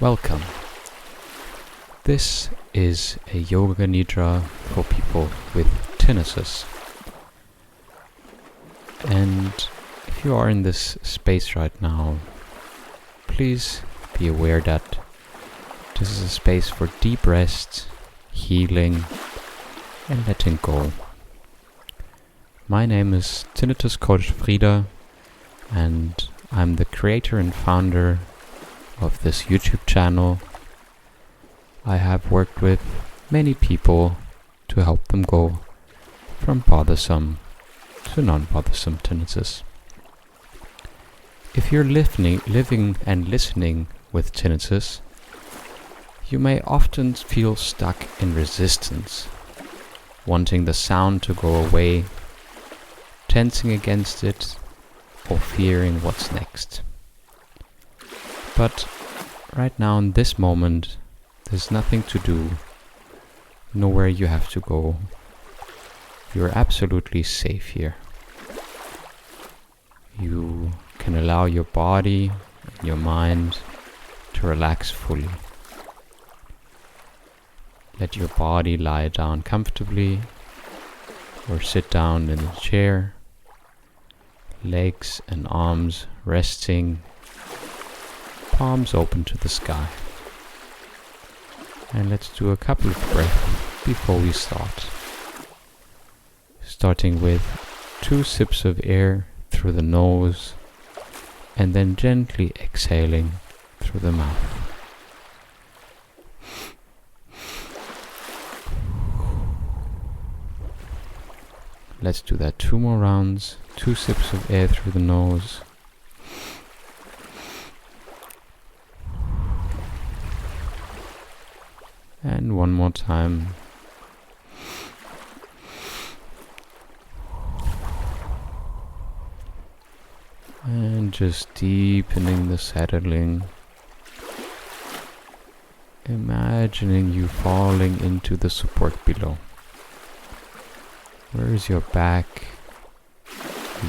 Welcome. This is a Yoga Nidra for people with tinnitus. And if you are in this space right now, please be aware that this is a space for deep rest, healing, and letting go. My name is Tinnitus Coach Frida, and I'm the creator and founder of this YouTube channel. I have worked with many people to help them go from bothersome to non-bothersome tinnitus. If you're living and listening with tinnitus, you may often feel stuck in resistance, wanting the sound to go away, tensing against it, or fearing what's next. But right now in this moment, there's nothing to do, nowhere you have to go. You're absolutely safe here. You can allow your body and your mind to relax fully. Let your body lie down comfortably or sit down in a chair, legs and arms resting, palms open to the sky. And let's do a couple of breaths before we start. Starting with 2 sips of air through the nose and then gently exhaling through the mouth. Let's do that 2 more rounds. 2 sips of air through the nose. And 1 more time. And just deepening the settling. Imagining you falling into the support below. Where is your back?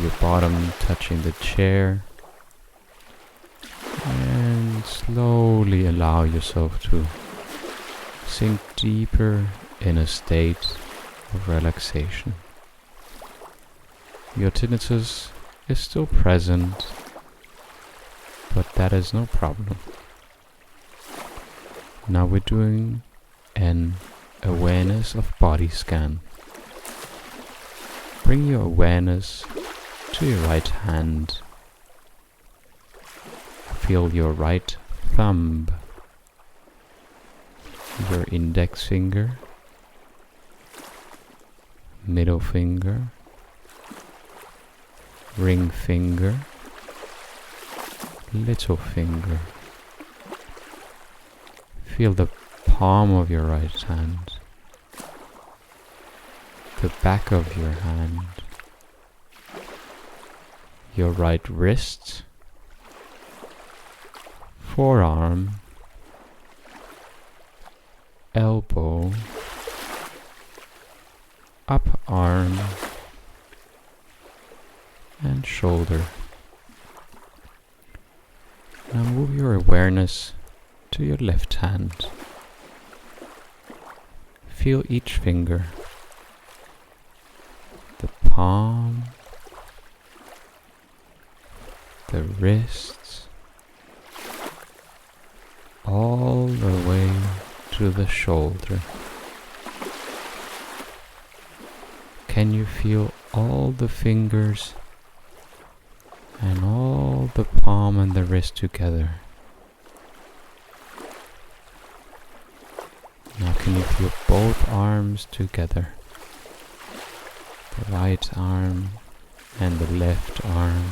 Your bottom touching the chair. And slowly allow yourself to sink deeper in a state of relaxation. Your tinnitus is still present, but that is no problem. Now we're doing an awareness of body scan. Bring your awareness to your right hand. Feel your right thumb, your index finger, middle finger, ring finger, little finger. Feel the palm of your right hand, the back of your hand, your right wrist, forearm, elbow, up arm, and shoulder. Now move your awareness to your left hand. Feel each finger, the palm, the wrists, all the way to the shoulder. Can you feel all the fingers and all the palm and the wrist together? Now can you feel both arms together? The right arm and the left arm,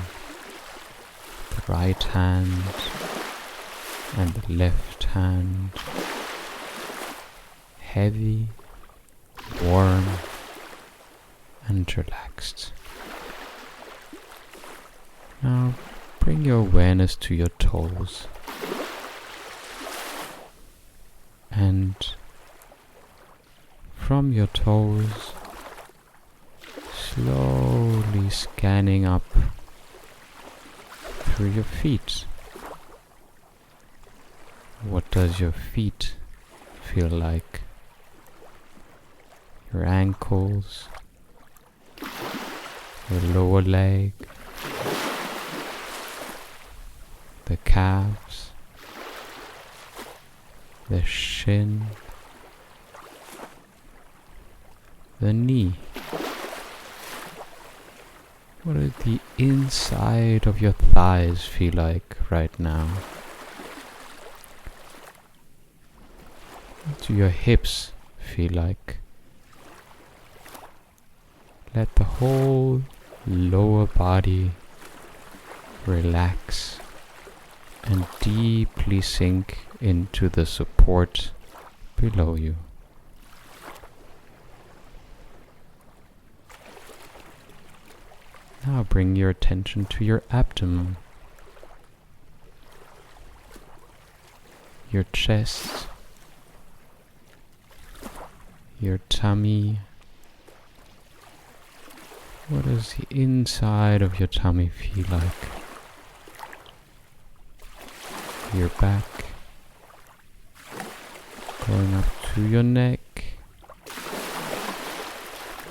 the right hand and the left hand, heavy, warm, and relaxed. Now bring your awareness to your toes and from your toes slowly scanning up through your feet, What does your feet feel like? Your ankles, your lower leg, the calves, the shin, the knee. What does the inside of your thighs feel like right now? What do your hips feel like? Let the whole lower body relax and deeply sink into the support below you. Now bring your attention to your abdomen, your chest, your tummy. What does the inside of your tummy feel like? Your back, going up to your neck.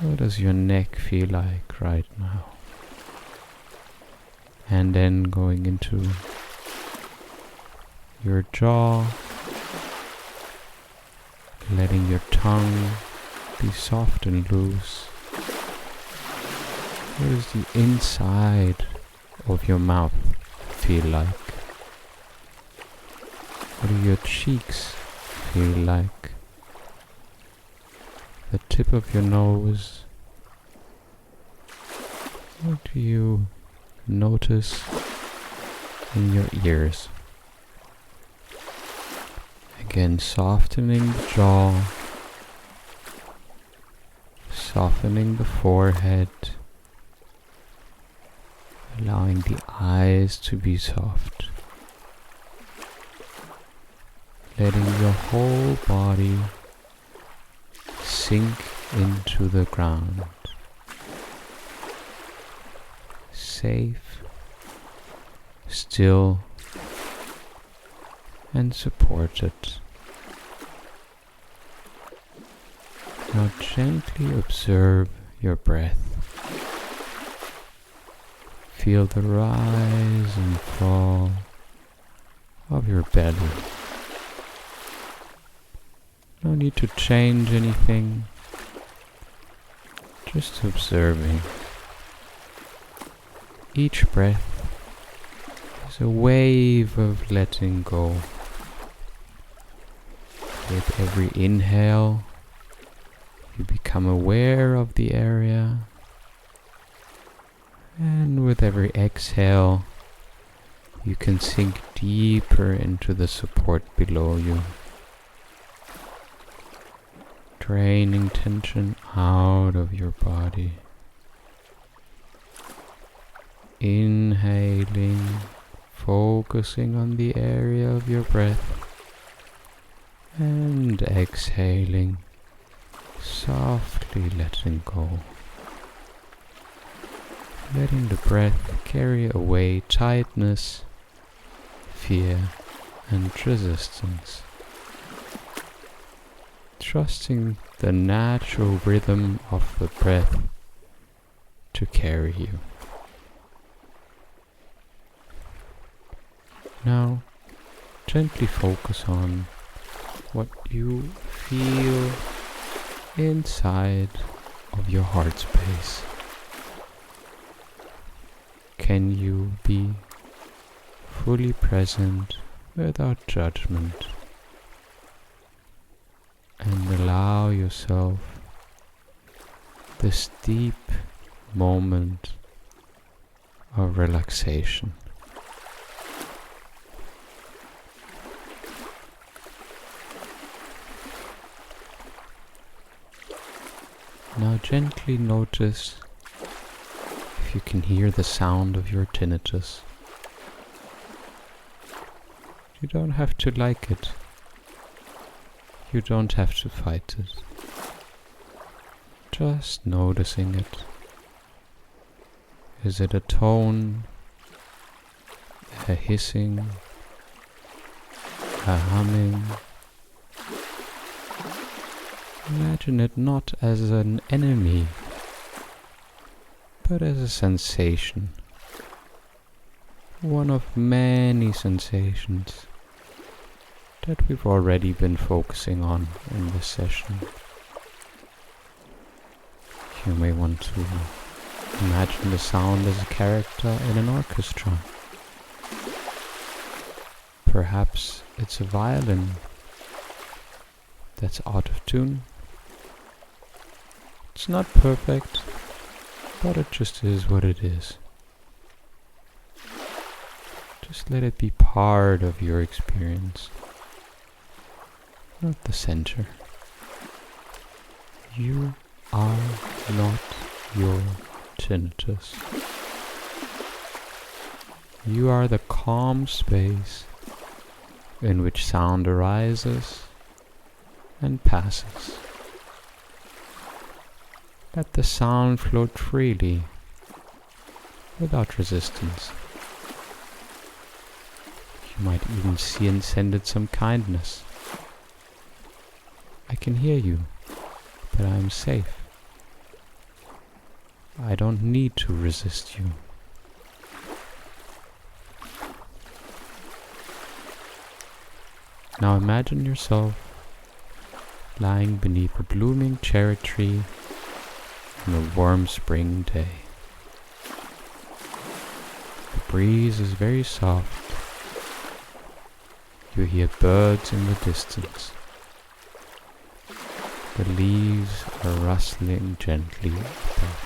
What does your neck feel like right now? And then going into your jaw, letting your tongue be soft and loose. What does the inside of your mouth feel like? What do your cheeks feel like? The tip of your nose. What do you notice in your ears? Again, softening the jaw, softening the forehead, allowing the eyes to be soft, letting your whole body sink into the ground, safe, still, and supported. Now gently observe your breath. Feel the rise and fall of your belly. No need to change anything, just observing. Each breath is a wave of letting go. With every inhale, you become aware of the area, and with every exhale, you can sink deeper into the support below you, draining tension out of your body. Inhaling, focusing on the area of your breath, and exhaling, softly letting go. Letting the breath carry away tightness, fear, and resistance. Trusting the natural rhythm of the breath to carry you. Now, gently focus on what you feel inside of your heart space. Can you be fully present without judgment and allow yourself this deep moment of relaxation? Now gently notice if you can hear the sound of your tinnitus. You don't have to like it. You don't have to fight it. Just noticing it. Is it a tone, a hissing, a humming. Imagine it not as an enemy, but as a sensation. One of many sensations that we've already been focusing on in this session. You may want to imagine the sound as a character in an orchestra. Perhaps it's a violin that's out of tune. It's not perfect, but it just is what it is. Just let it be part of your experience, not the center. You are not your tinnitus. You are the calm space in which sound arises and passes. Let the sound float freely, without resistance. You might even send it some kindness. I can hear you, but I am safe. I don't need to resist you. Now imagine yourself lying beneath a blooming cherry tree on a warm spring day. The breeze is very soft. You hear birds in the distance. The leaves are rustling gently above.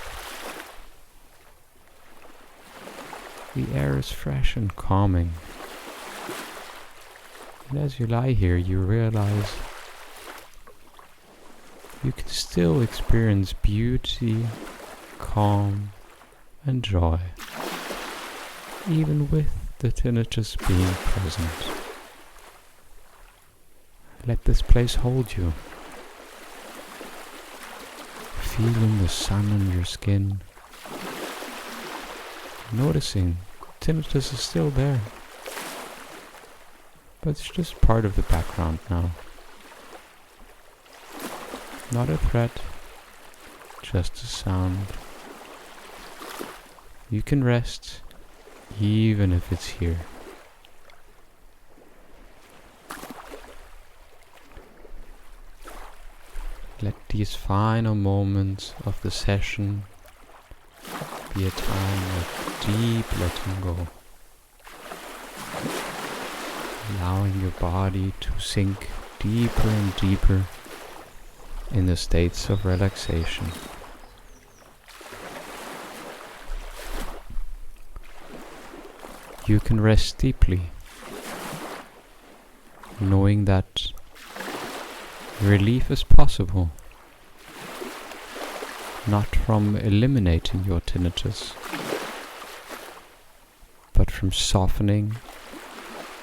The air is fresh and calming. And as you lie here, you realize you can still experience beauty, calm, and joy, even with the tinnitus being present. Let this place hold you. Feeling the sun on your skin. Noticing tinnitus is still there. But it's just part of the background now. Not a threat, just a sound. You can rest, even if it's here. Let these final moments of the session be a time of deep letting go. Allowing your body to sink deeper and deeper in the states of relaxation. You can rest deeply, knowing that relief is possible, not from eliminating your tinnitus, but from softening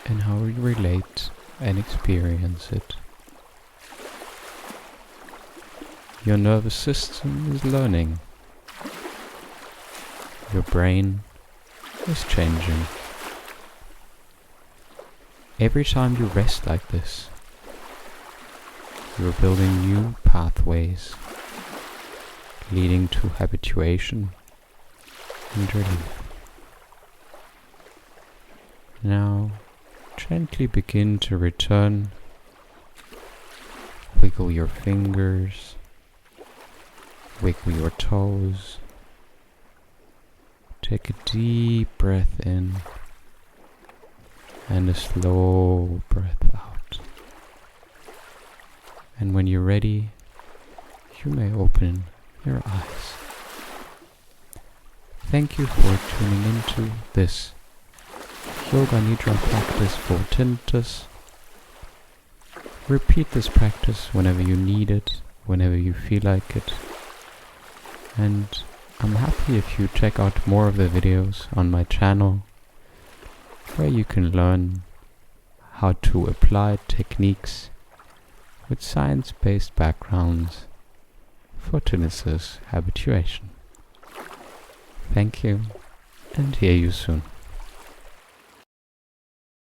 in how we relate and experience it. Your nervous system is learning. Your brain is changing. Every time you rest like this, you're building new pathways, leading to habituation and relief. Now, gently begin to return. Wiggle your fingers, wiggle your toes. Take a deep breath in and a slow breath out. And when you're ready, you may open your eyes. Thank you for tuning into this Yoga Nidra practice for tinnitus. Repeat this practice whenever you need it, whenever you feel like it. And I'm happy if you check out more of the videos on my channel, where you can learn how to apply techniques with science-based backgrounds for tinnitus habituation. Thank you, and hear you soon.